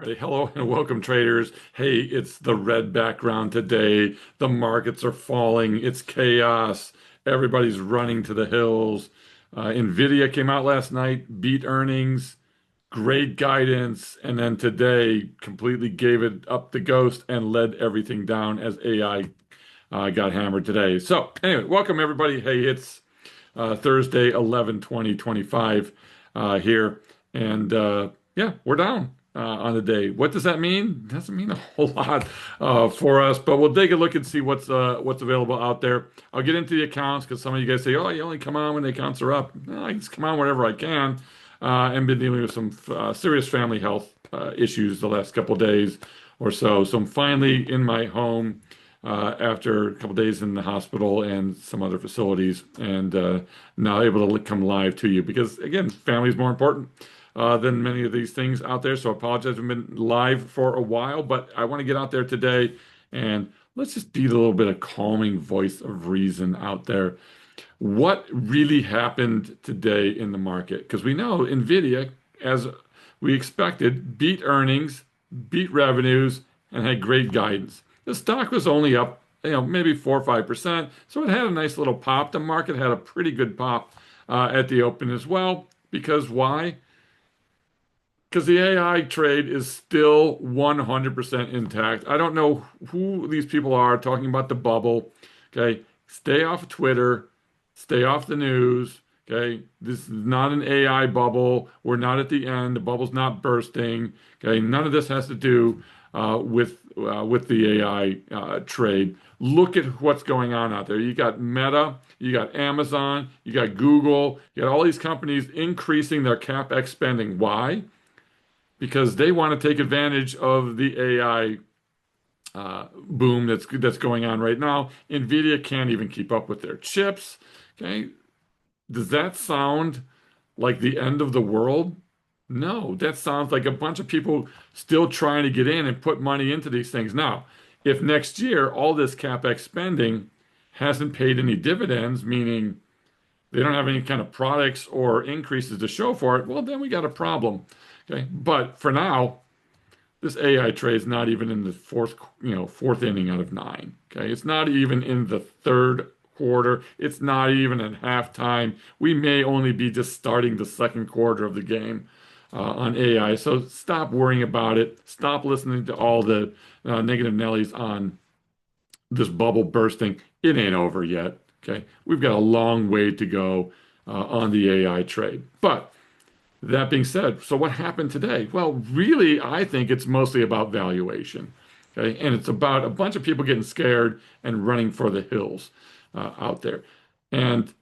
right, hello and welcome, traders. Hey, it's the red background today. The markets are falling. It's chaos. Everybody's running to the hills. Nvidia came out last night, beat earnings, great guidance, and then today completely gave it up the ghost and led everything down as AI got hammered today. So, anyway, welcome everybody. Hey, it's Thursday, 11/20/25 here. And yeah, we're down on the day. What does that mean? Doesn't mean a whole lot for us, but we'll take a look and see what's available out there. I'll get into the accounts because some of you guys say, "Oh, you only come on when the accounts are up." No, I just come on whenever I can. And been dealing with some serious family health issues the last couple days or so. So I'm finally in my home after a couple days in the hospital and some other facilities, and now able to come live to you because, again, family is more important than many of these things out there. So I apologize, I've been live for a while, but I want to get out there today and let's just be a little bit of calming voice of reason out there. What really happened today in the market? Because we know Nvidia, as we expected, beat earnings, beat revenues, and had great guidance. The stock was only up, maybe 4 or 5%, so it had a nice little pop. The market had a pretty good pop at the open as well. Because why? Because the AI trade is still 100% intact. I don't know who these people are talking about the bubble. Okay, stay off Twitter, stay off the news. Okay, this is not an AI bubble. We're not at the end. The bubble's not bursting. Okay, none of this has to do with the AI trade. Look at what's going on out there. You got Meta, you got Amazon, you got Google, you got all these companies increasing their CapEx spending. Why? Because they want to take advantage of the AI boom that's going on right now. Nvidia can't even keep up with their chips. Okay, does that sound like the end of the world? No, that sounds like a bunch of people still trying to get in and put money into these things. Now, if next year all this CapEx spending hasn't paid any dividends, meaning they don't have any kind of products or increases to show for it, well, then we got a problem. Okay, but for now, this AI trade is not even in the fourth inning out of nine. Okay, it's not even in the third quarter. It's not even at halftime. We may only be just starting the second quarter of the game on AI. So stop worrying about it. Stop listening to all the negative Nellies on this bubble bursting. It ain't over yet. Okay, we've got a long way to go on the AI trade. But that being said, so what happened today? Well, really, I think it's mostly about valuation. Okay, and it's about a bunch of people getting scared and running for the hills out there. And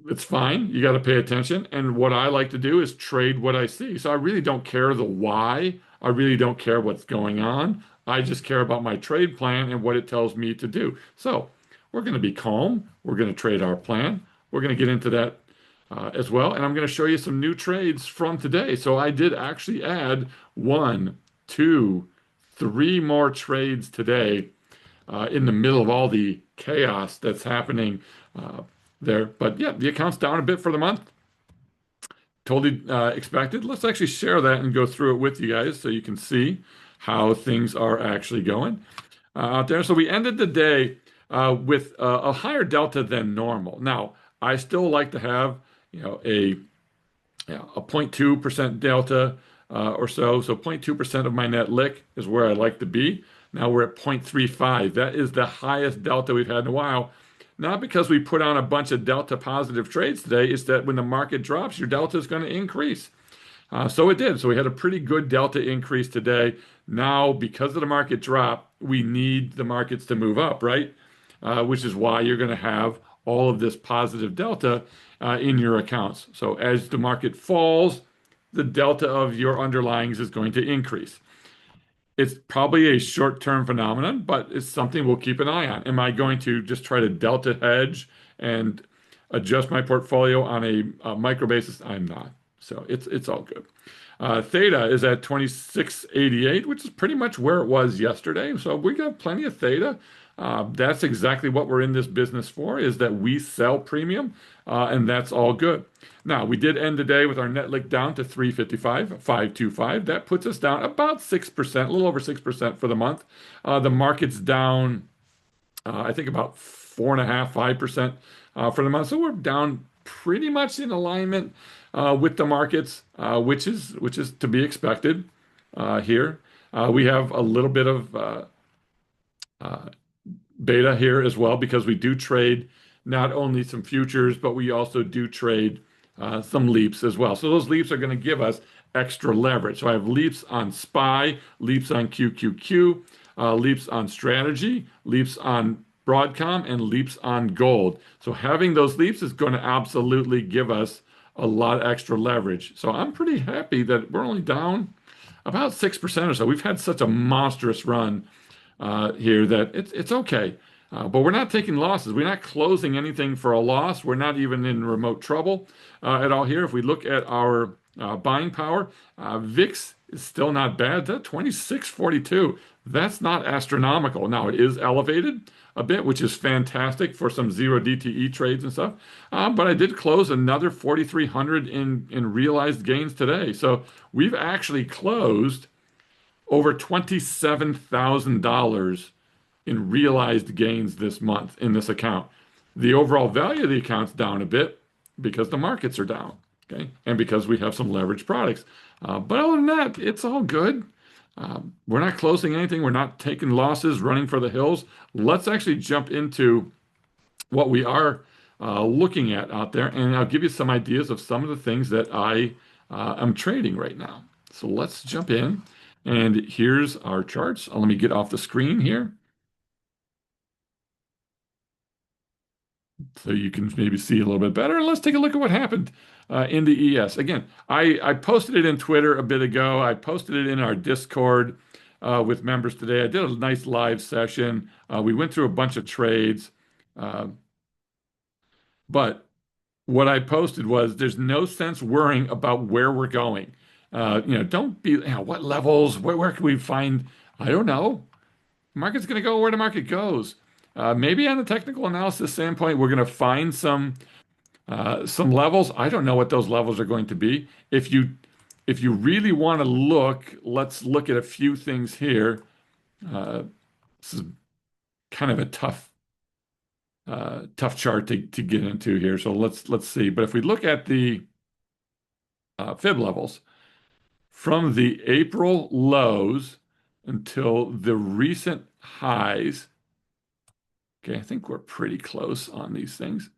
it's fine. You got to pay attention. And what I like to do is trade what I see. So I really don't care the why. I really don't care what's going on. I just care about my trade plan and what it tells me to do. So we're going to be calm. We're going to trade our plan. We're going to get into that as well. And I'm going to show you some new trades from today. So I did actually add one, two, three more trades today in the middle of all the chaos that's happening there. But yeah, the account's down a bit for the month. Totally expected. Let's actually share that and go through it with you guys so you can see how things are actually going out there. So we ended the day with a higher delta than normal. Now, I still like to have a 0.2% delta or so. So 0.2% of my net lick is where I like to be. Now we're at 0.35. That is the highest delta we've had in a while. Not because we put on a bunch of delta positive trades today, it's that when the market drops, your delta is going to increase. So it did. So we had a pretty good delta increase today. Now, because of the market drop, we need the markets to move up, right? Which is why you're going to have all of this positive delta in your accounts. So as the market falls, the delta of your underlyings is going to increase. It's probably a short-term phenomenon, but it's something we'll keep an eye on. Am I going to just try to delta hedge and adjust my portfolio on a micro basis? I'm not. So it's all good. Theta is at 26.88, which is pretty much where it was yesterday. So we got plenty of theta. That's exactly what we're in this business for, is that we sell premium, and that's all good. Now, we did end the day with our net lick down to 355, 525. That puts us down about 6%, a little over 6% for the month. The market's down, I think about 4.5%, 5% for the month. So we're down pretty much in alignment with the markets, which is to be expected here. We have a little bit of uh, beta here as well because we do trade not only some futures, but we also do trade some leaps as well. So those leaps are going to give us extra leverage. So I have leaps on SPY, leaps on QQQ, leaps on strategy, leaps on Broadcom, and leaps on gold. So having those leaps is going to absolutely give us a lot of extra leverage. So I'm pretty happy that we're only down about 6% or so. We've had such a monstrous run here that it's okay. But we're not taking losses. We're not closing anything for a loss. We're not even in remote trouble at all here. If we look at our buying power, VIX is still not bad. That 26.42. That's not astronomical. Now it is elevated a bit, which is fantastic for some zero DTE trades and stuff. But I did close another 4,300 in realized gains today. So we've actually closed over $27,000 in realized gains this month in this account. The overall value of the account's down a bit because the markets are down, okay, and because we have some leveraged products. But other than that, it's all good. We're not closing anything. We're not taking losses, running for the hills. Let's actually jump into what we are looking at out there, and I'll give you some ideas of some of the things that I am trading right now. So let's jump in, and here's our charts. Let me get off the screen here so you can maybe see a little bit better. And let's take a look at what happened in the ES. Again, I posted it in Twitter a bit ago. I posted it in our Discord with members today. I did a nice live session. We went through a bunch of trades. Uh, but what I posted was there's no sense worrying about where we're going. Don't be, what levels, where can we find, I don't know. Market's going to go where the market goes. Maybe on the technical analysis standpoint, we're going to find some levels. I don't know what those levels are going to be. If you really want to look, let's look at a few things here. This is kind of a tough chart to get into here. So let's see. But if we look at the fib levels from the April lows until the recent highs. Okay, I think we're pretty close on these things.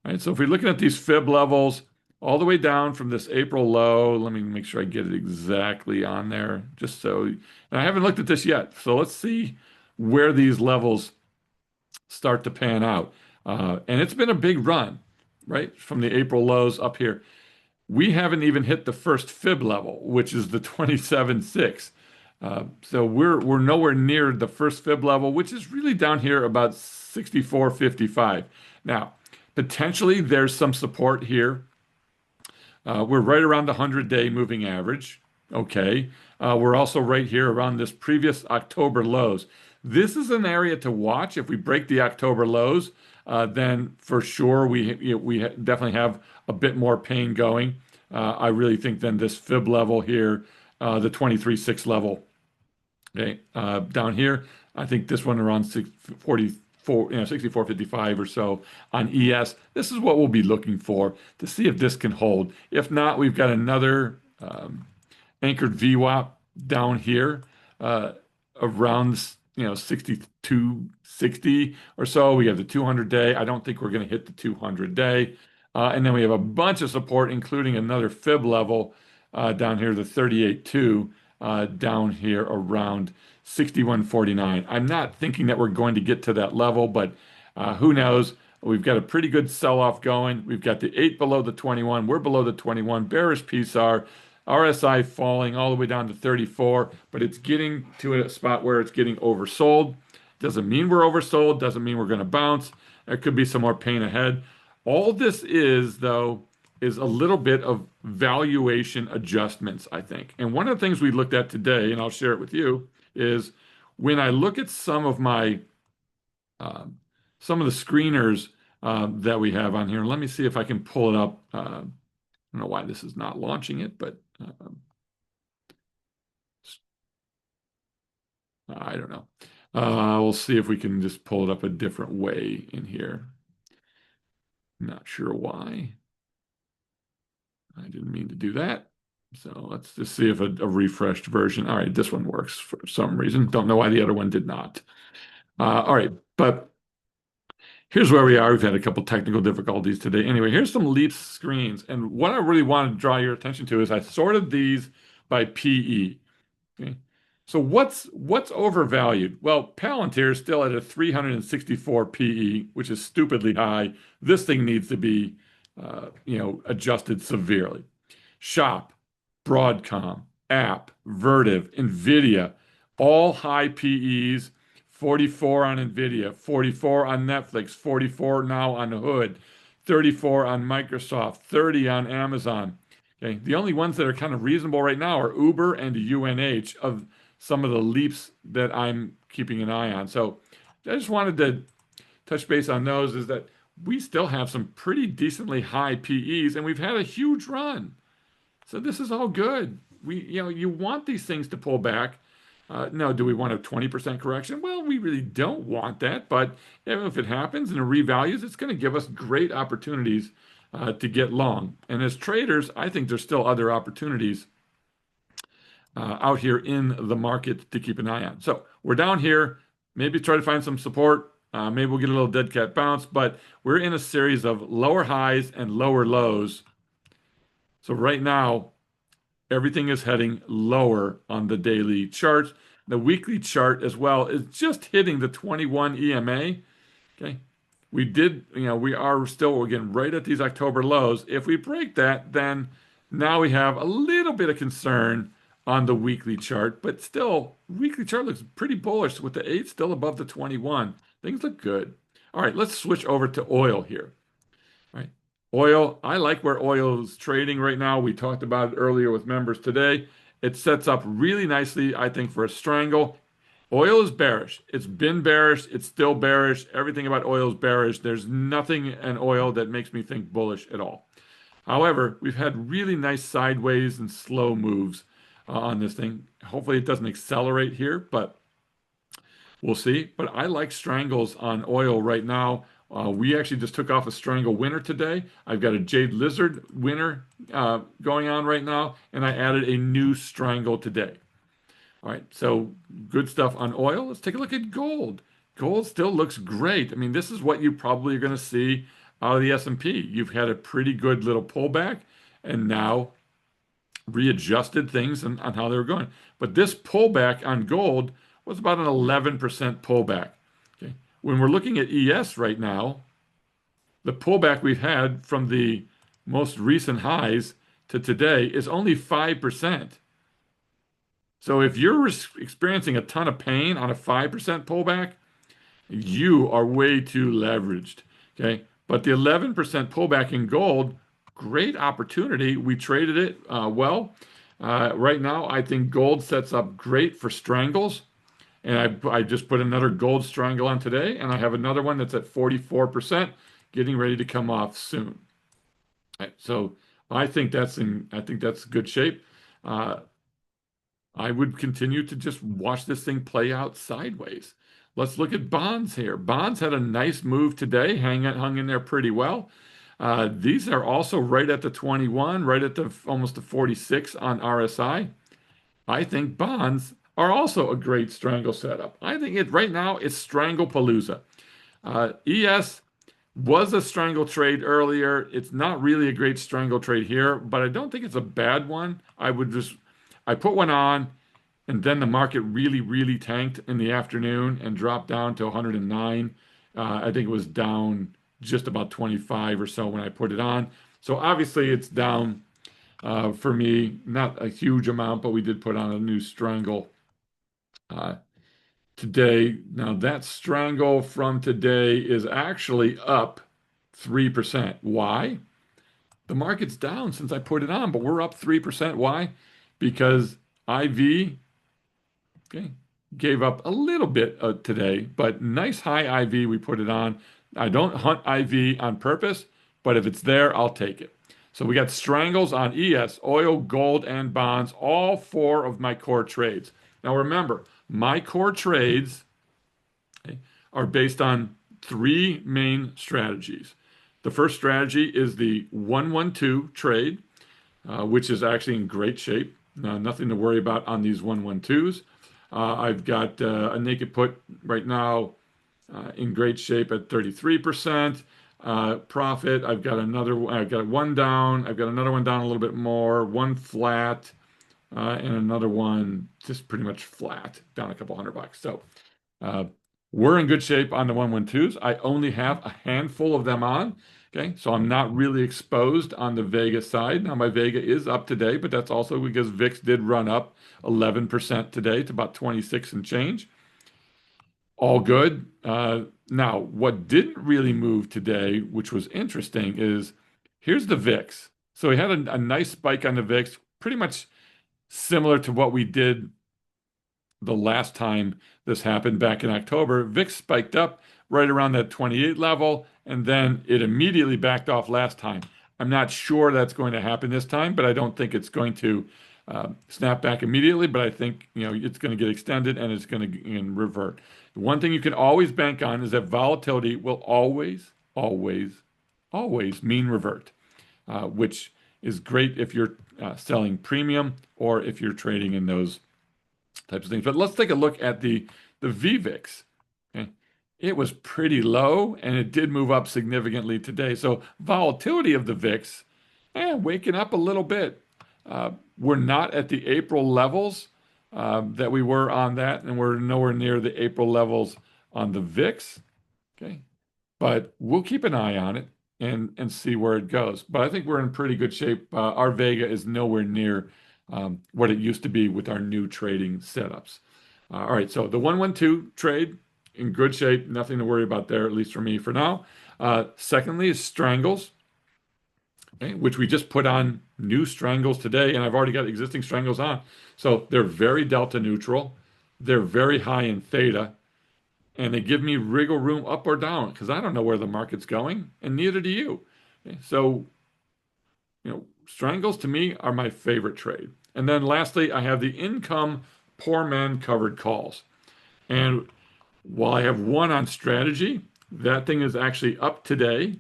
All right, so if we're looking at these fib levels all the way down from this April low, let me make sure I get it exactly on there, just so, and I haven't looked at this yet. So let's see where these levels start to pan out. And it's been a big run, right? From the April lows up here. We haven't even hit the first fib level, which is the 27.6. So we're nowhere near the first fib level, which is really down here about 64.55. Now, potentially there's some support here. We're right around the 100-day moving average. Okay. We're also right here around this previous October lows. This is an area to watch. If we break the October lows, then for sure we definitely have a bit more pain going. I really think then this fib level here, the 23.6 level, okay, down here, I think this one around 44, 64.55 or so on ES. This is what we'll be looking for to see if this can hold. If not, we've got another anchored VWAP down here around 62.60 or so. We have the 200-day. I don't think we're going to hit the 200-day. And then we have a bunch of support, including another fib level down here, the 38.2, down here around 61.49. I'm not thinking that we're going to get to that level, but who knows? We've got a pretty good sell-off going. We've got the 8 below the 21. We're below the 21. Bearish PSAR. RSI falling all the way down to 34, but it's getting to a spot where it's getting oversold. Doesn't mean we're oversold. Doesn't mean we're going to bounce. There could be some more pain ahead. All this is, though, is a little bit of valuation adjustments, I think. And one of the things we looked at today, and I'll share it with you, is when I look at um, some of the screeners that we have on here. Let me see if I can pull it up. I don't know why this is not launching it, but I don't know. We'll see if we can just pull it up a different way in here. Not sure why. I didn't mean to do that. So let's just see if a refreshed version. All right, this one works for some reason. Don't know why the other one did not. All right, but here's where we are. We've had a couple technical difficulties today. Anyway, here's some Leap screens. And what I really wanted to draw your attention to is I sorted these by PE. Okay. So what's overvalued? Well, Palantir is still at a 364 PE, which is stupidly high. This thing needs to be, adjusted severely. Shop, Broadcom, App, Vertiv, Nvidia, all high PEs. 44 on Nvidia, 44 on Netflix, 44 now on Hood, 34 on Microsoft, 30 on Amazon. Okay, the only ones that are kind of reasonable right now are Uber and UNH of some of the leaps that I'm keeping an eye on. So I just wanted to touch base on those is that we still have some pretty decently high PEs and we've had a huge run. So this is all good. You want these things to pull back. No, do we want a 20% correction? Well, we really don't want that, but if it happens and it revalues, it's going to give us great opportunities to get long. And as traders, I think there's still other opportunities out here in the market to keep an eye on. So we're down here. Maybe try to find some support. Maybe we'll get a little dead cat bounce, but we're in a series of lower highs and lower lows. So right now, everything is heading lower on the daily chart. The weekly chart as well is just hitting the 21 EMA. Okay. We are still, again, right at these October lows. If we break that, then now we have a little bit of concern on the weekly chart, but still, weekly chart looks pretty bullish with the 8 still above the 21. Things look good. All right, let's switch over to oil here. Right. Oil, I like where oil is trading right now. We talked about it earlier with members today. It sets up really nicely, I think, for a strangle. Oil is bearish. It's been bearish. It's still bearish. Everything about oil is bearish. There's nothing in oil that makes me think bullish at all. However, we've had really nice sideways and slow moves on this thing. Hopefully it doesn't accelerate here, but we'll see. But I like strangles on oil right now. We actually just took off a strangle winner today. I've got a Jade Lizard winner going on right now, and I added a new strangle today. All right, so good stuff on oil. Let's take a look at gold. Gold still looks great. I mean, this is what you probably are going to see out of the S&P. You've had a pretty good little pullback, and now readjusted things on how they were going. But this pullback on gold was about an 11% pullback. Okay. When we're looking at ES right now, the pullback we've had from the most recent highs to today is only 5%. So if you're experiencing a ton of pain on a 5% pullback, you are way too leveraged. Okay. But the 11% pullback in gold, great opportunity. We traded it well. Right now, I think gold sets up great for strangles. And I just put another gold strangle on today, and I have another one that's at 44%, getting ready to come off soon. Right, so I think that's good shape. Uh, I would continue to just watch this thing play out sideways. Let's look at bonds here. Bonds had a nice move today, hung in there pretty well. These are also right at the 21, right at the almost the 46 on RSI. I think bonds are also a great strangle setup. I think it right now it's strangle palooza. ES was a strangle trade earlier. It's not really a great strangle trade here, but I don't think it's a bad one. I put one on, and then the market really, really tanked in the afternoon and dropped down to 109. I think it was down just about 25 or so when I put it on. So obviously it's down for me, not a huge amount, but we did put on a new strangle today. Now that strangle from today is actually up 3%. Why? The market's down since I put it on, but we're up 3%. Why? Because IV, okay, gave up a little bit today, but nice high IV we put it on. I don't hunt IV on purpose, but if it's there, I'll take it. So we got Strangles on ES, oil, gold, and bonds, all four of my core trades. Now remember, my core trades, okay, are based on three main strategies. The first strategy is the 112 trade, which is actually in great shape. Nothing to worry about on these 112s. I've got a naked put right now in great shape at 33% profit. I've got one down. I've got another one down a little bit more, one flat, and another one just pretty much flat, down a couple $100. So uh, we're in good shape on the 112s. I only have a handful of them on. Okay, so I'm not really exposed on the Vega side. Now my Vega is up today, but that's also because VIX did run up 11% today to about 26 and change. All good. Now, what didn't really move today, which was interesting, is here's the VIX. So we had a nice spike on the VIX, pretty much similar to what we did the last time this happened back in October. VIX spiked up right around that 28 level, and then it immediately backed off last time. I'm not sure that's going to happen this time, but I don't think it's going to snap back immediately. But I think it's going to get extended and it's going to revert. One thing you can always bank on is that volatility will always, always, always mean revert, which is great if you're selling premium or if you're trading in those types of things. But let's take a look at the VVIX. Okay. It was pretty low and it did move up significantly today. So volatility of the VIX, waking up a little bit. We're not at the April levels that we were on that, and we're nowhere near the April levels on the VIX. Okay. But we'll keep an eye on it and see where it goes. But I think we're in pretty good shape. Our Vega is nowhere near what it used to be with our new trading setups. All right, so the 112 trade in good shape, nothing to worry about there, at least for me for now. Secondly is Strangles, okay, which we just put on new Strangles today, and I've already got existing Strangles on. So they're very delta neutral. They're very high in theta, and they give me wriggle room up or down because I don't know where the market's going, and neither do you. Okay, so, Strangles to me are my favorite trade. And then lastly, I have the income poor man covered calls. And while I have one on strategy, that thing is actually up today.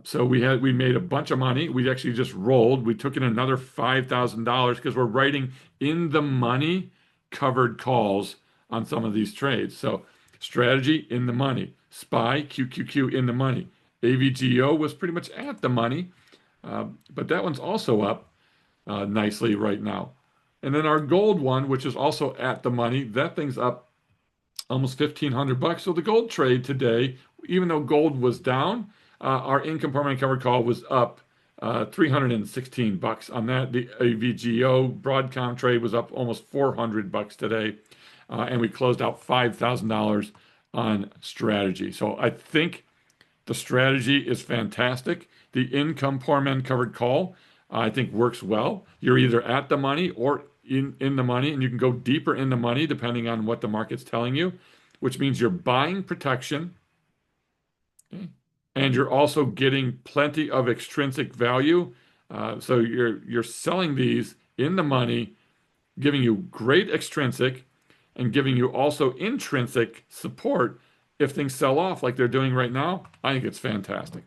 So we made a bunch of money. We actually just rolled. We took in another $5,000 because we're writing in the money covered calls on some of these trades. So strategy in the money, SPY QQQ in the money. AVGO was pretty much at the money, but that one's also up nicely right now. And then our gold one, which is also at the money, that thing's up almost $1,500. So the gold trade today, even though gold was down, our income permanent covered call was up $316 on that. The AVGO Broadcom trade was up almost $400 today, and we closed out $5,000 on strategy. So I think the strategy is fantastic. The income poor man covered call, I think works well. You're either at the money or in the money, and you can go deeper in the money depending on what the market's telling you, which means you're buying protection, okay, and you're also getting plenty of extrinsic value. So you're selling these in the money, giving you great extrinsic and giving you also intrinsic support if things sell off like they're doing right now. I think it's fantastic.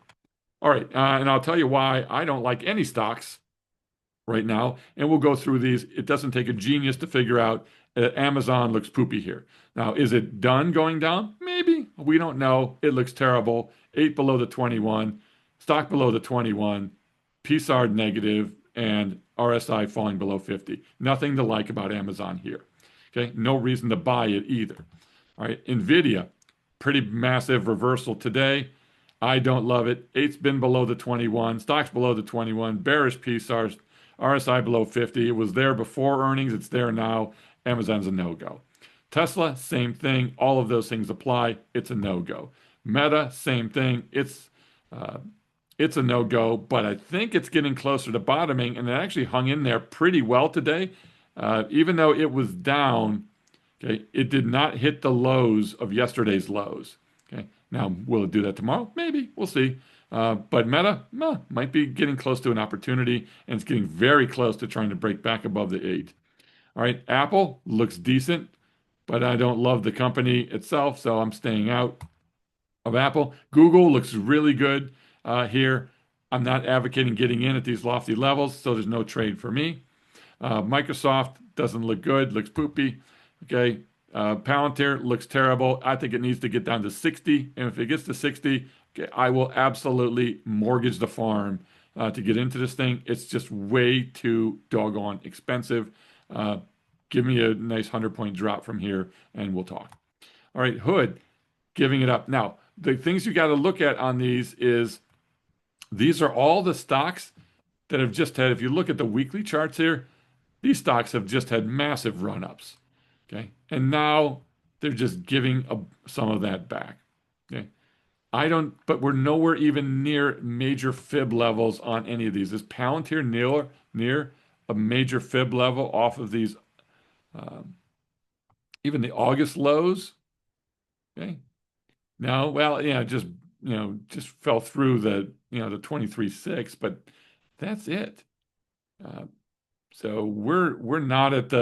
All right, and I'll tell you why I don't like any stocks right now, and we'll go through these. It doesn't take a genius to figure out that Amazon looks poopy here. Now, is it done going down? Maybe. We don't know. It looks terrible. 8 below the 21, stock below the 21, PSAR negative, and RSI falling below 50. Nothing to like about Amazon here. Okay, no reason to buy it either. All right, Nvidia, pretty massive reversal today. I don't love it. 8's been below the 21, stocks below the 21, bearish PSARs, RSI below 50. It was there before earnings. It's there now. Amazon's a no-go. Tesla, same thing. All of those things apply. It's a no-go. Meta, same thing. It's it's a no-go, but I think it's getting closer to bottoming, and it actually hung in there pretty well today. Even though it was down, okay, it did not hit the lows of yesterday's lows. Okay, now will it do that tomorrow? Maybe. We'll see. But Meta might be getting close to an opportunity, and it's getting very close to trying to break back above the 8. All right, Apple looks decent, but I don't love the company itself, so I'm staying out of Apple. Google looks really good here. I'm not advocating getting in at these lofty levels, so there's no trade for me. Microsoft doesn't look good, looks poopy. Okay. Palantir looks terrible. I think it needs to get down to 60. And if it gets to 60, okay, I will absolutely mortgage the farm to get into this thing. It's just way too doggone expensive. Uh, Give me a nice 100-point drop from here and we'll talk. All right, Hood, giving it up. Now, the things you got to look at on these is these are all the stocks that have just had, if you look at the weekly charts here, these stocks have just had massive run-ups. Okay. And now they're just giving some of that back. Okay. But we're nowhere even near major fib levels on any of these. Is Palantir near a major fib level off of these, um, even the August lows? Okay. No, well, yeah, just fell through the 23.6, but that's it. Uh, so we're not at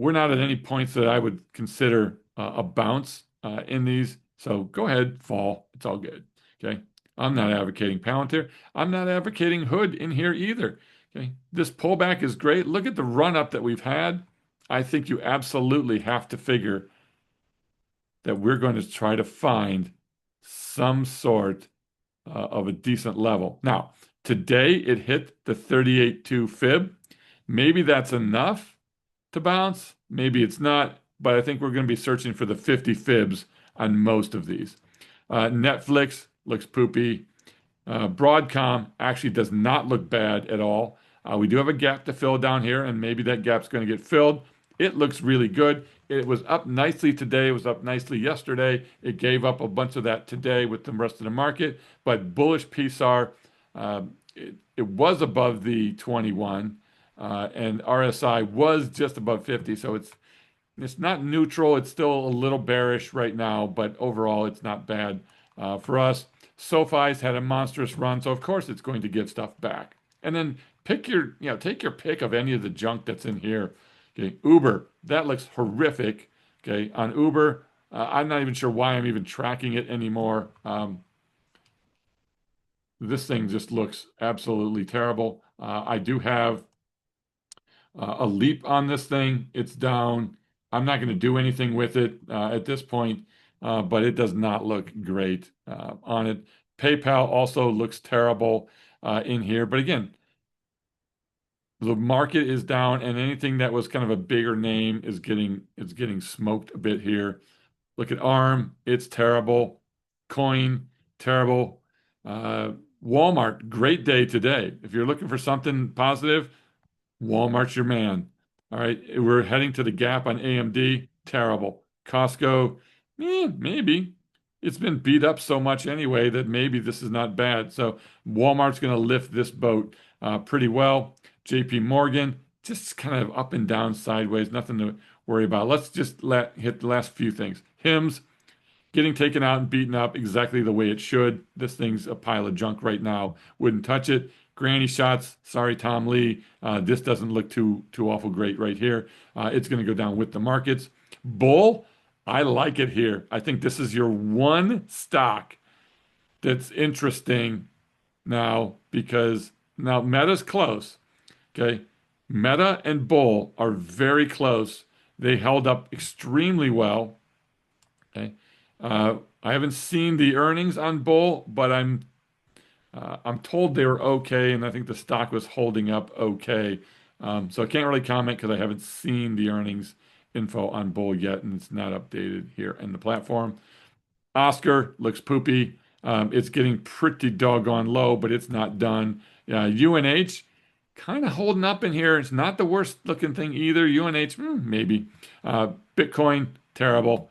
any points that I would consider a bounce in these. So go ahead, fall. It's all good. Okay. I'm not advocating Palantir. I'm not advocating Hood in here either. Okay. This pullback is great. Look at the run up that we've had. I think you absolutely have to figure that we're going to try to find some sort of a decent level. Now, today it hit the 38.2 fib. Maybe that's enough to bounce. Maybe it's not, but I think we're going to be searching for the 50 fibs on most of these. Netflix looks poopy. Broadcom actually does not look bad at all. We do have a gap to fill down here, and maybe that gap's going to get filled. It looks really good. It was up nicely today. It was up nicely yesterday. It gave up a bunch of that today with the rest of the market, but bullish PSAR, it was above the 21, and RSI was just above 50. So it's not neutral. It's still a little bearish right now, but overall it's not bad for us. SoFi's had a monstrous run, so of course it's going to give stuff back. And then take your pick of any of the junk that's in here. Okay, Uber, that looks horrific. Okay, on Uber, I'm not even sure why I'm even tracking it anymore. This thing just looks absolutely terrible. I do have a leap on this thing. It's down. I'm not going to do anything with it at this point, but it does not look great on it. PayPal also looks terrible in here. But again, the market is down, and anything that was kind of a bigger name is getting smoked a bit here. Look at ARM, it's terrible. Coin, terrible. Uh, Walmart, great day today. If you're looking for something positive, Walmart's your man. All right, we're heading to the gap on AMD. Terrible. Costco, maybe. It's been beat up so much anyway that maybe this is not bad. So Walmart's going to lift this boat pretty well. JP Morgan, just kind of up and down sideways, nothing to worry about. Let's just hit the last few things. HIMS, getting taken out and beaten up exactly the way it should. This thing's a pile of junk right now. Wouldn't touch it. Granny shots. Sorry, Tom Lee. This doesn't look too awful great right here. It's going to go down with the markets. Bull, I like it here. I think this is your one stock that's interesting now because now Meta's close. Okay, Meta and Bull are very close. They held up extremely well. Okay. I haven't seen the earnings on Bull, but I'm told they were okay, and I think the stock was holding up okay. So I can't really comment because I haven't seen the earnings info on Bull yet, and it's not updated here in the platform. Oscar looks poopy. It's getting pretty doggone low, but it's not done. UNH kind of holding up in here. It's not the worst looking thing either. UNH, maybe. Bitcoin, terrible.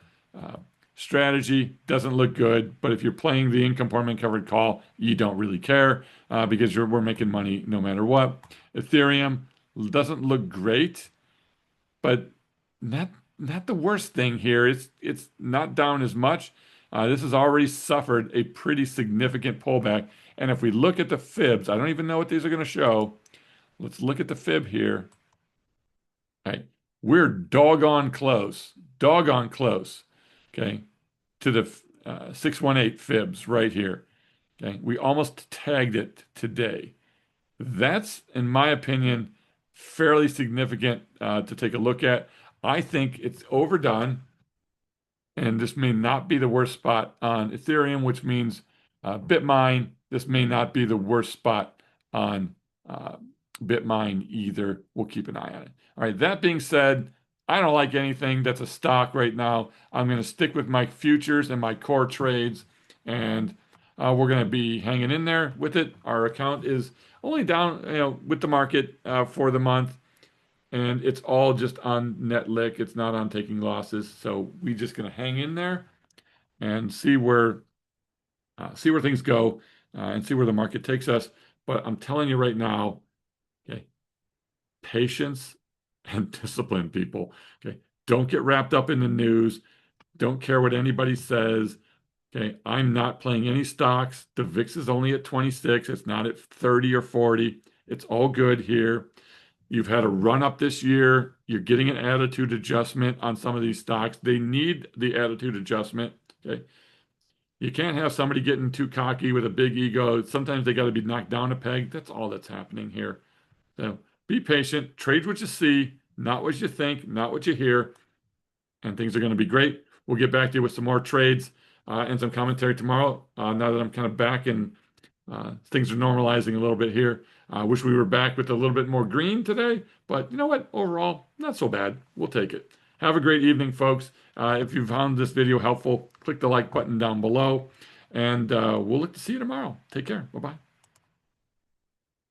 Strategy doesn't look good, but if you're playing the income form and covered call, you don't really care because we're making money no matter what. Ethereum doesn't look great, but not not the worst thing here. It's not down as much. This has already suffered a pretty significant pullback. And if we look at the fibs, I don't even know what these are going to show. Let's look at the fib here. Right. We're doggone close, okay, to the 618 fibs right here. Okay. We almost tagged it today. That's, in my opinion, fairly significant to take a look at. I think it's overdone. And this may not be the worst spot on Ethereum, which means Bitmine. This may not be the worst spot on uh, Bitmine either. We'll keep an eye on it. All right, that being said, I don't like anything that's a stock right now. I'm going to stick with my futures and my core trades, and we're going to be hanging in there with it. Our account is only down, with the market for the month, and it's all just on net lick. It's not on taking losses. So we just gonna hang in there and see where things go and see where the market takes us. But I'm telling you right now, okay, patience and discipline, people. Okay, don't get wrapped up in the news. Don't care what anybody says. Okay, I'm not playing any stocks. The VIX is only at 26. It's not at 30 or 40. It's all good here. You've had a run up this year. You're getting an attitude adjustment on some of these stocks. They need the attitude adjustment. Okay. You can't have somebody getting too cocky with a big ego. Sometimes they got to be knocked down a peg. That's all that's happening here. So be patient. Trade what you see, not what you think, not what you hear, and things are going to be great. We'll get back to you with some more trades and some commentary tomorrow. Now that I'm kind of back and things are normalizing a little bit here. I wish we were back with a little bit more green today, but you know what? Overall, not so bad. We'll take it. Have a great evening, folks. If you found this video helpful, click the like button down below, and we'll look to see you tomorrow. Take care. Bye-bye.